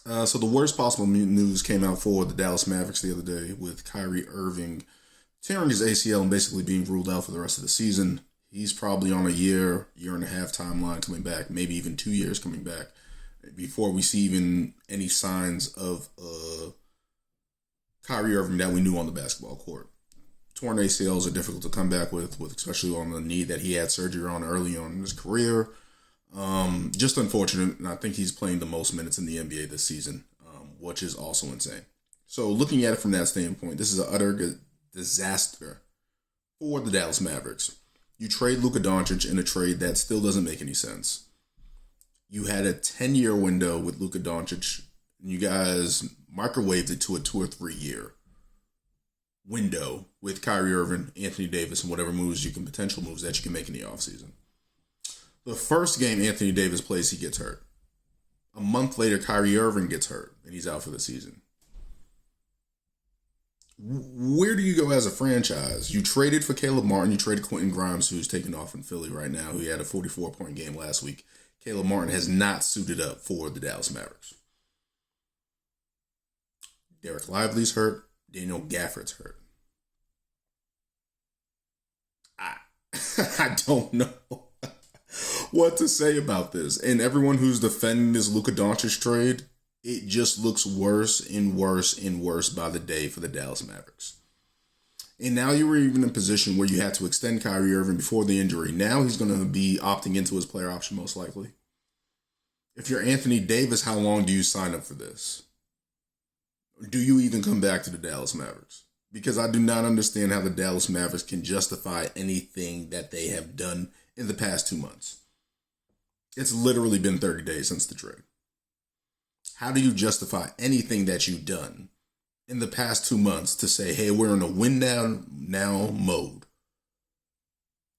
So the worst possible news came out for the Dallas Mavericks the other day with Kyrie Irving tearing his ACL and basically being ruled out for the rest of the season. He's probably on a year and a half timeline coming back, maybe even 2 years coming back before we see even any signs of Kyrie Irving that we knew on the basketball court. Torn ACLs are difficult to come back with especially on the knee that he had surgery on early on in his career. Just unfortunate, and I think he's playing the most minutes in the NBA this season, which is also insane. So looking at it from that standpoint, this is an utter disaster for the Dallas Mavericks. You trade Luka Doncic in a trade that still doesn't make any sense. You had a 10-year window with Luka Doncic, and you guys microwaved it to a 2 or 3 year window with Kyrie Irving, Anthony Davis, and whatever potential moves that you can make in the offseason. The first game Anthony Davis plays, he gets hurt. A month later, Kyrie Irving gets hurt, and he's out for the season. Where do you go as a franchise? You traded for Caleb Martin. You traded Quentin Grimes, who's taking off in Philly right now. He had a 44-point game last week. Caleb Martin has not suited up for the Dallas Mavericks. Derek Lively's hurt. Daniel Gafford's hurt. I don't know what to say about this. And everyone who's defending this Luka Doncic trade, it just looks worse and worse and worse by the day for the Dallas Mavericks. And now you were even in a position where you had to extend Kyrie Irving before the injury. Now he's going to be opting into his player option most likely. If you're Anthony Davis, how long do you sign up for this? Do you even come back to the Dallas Mavericks? Because I do not understand how the Dallas Mavericks can justify anything that they have done in the past 2 months. It's literally been 30 days since the trade. How do you justify anything that you've done in the past 2 months to say, hey, we're in a win now mode,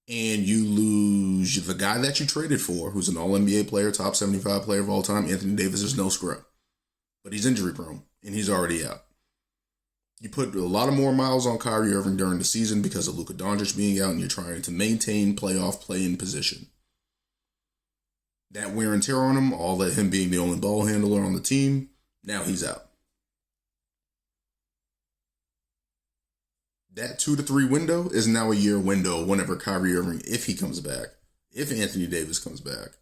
and you lose the guy that you traded for, who's an all-NBA player, top 75 player of all time? Anthony Davis is no scrub, but he's injury prone, and he's already out. You put a lot of more miles on Kyrie Irving during the season because of Luka Doncic being out, and you're trying to maintain playoff play-in position. That wear and tear on him, all that him being the only ball handler on the team, now he's out. That 2 to 3 window is now a year window whenever Kyrie Irving, if he comes back, if Anthony Davis comes back.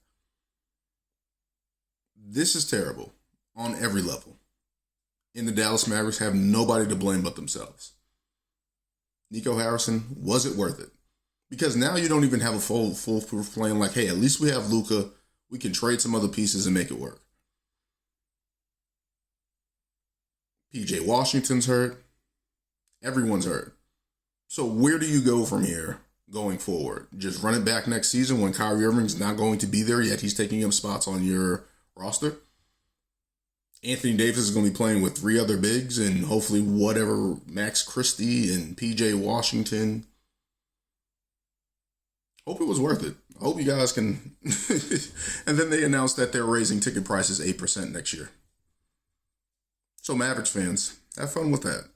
This is terrible on every level. And the Dallas Mavericks have nobody to blame but themselves. Nico Harrison, was it worth it? Because now you don't even have a full proof plan like, hey, at least we have Luka. We can trade some other pieces and make it work. PJ Washington's hurt. Everyone's hurt. So where do you go from here going forward? Just run it back next season when Kyrie Irving's not going to be there, yet he's taking up spots on your roster? Anthony Davis is going to be playing with 3 other bigs and hopefully whatever Max Christie and PJ Washington. Hope it was worth it. I hope you guys can. And then they announced that they're raising ticket prices 8% next year. So Mavericks fans, have fun with that.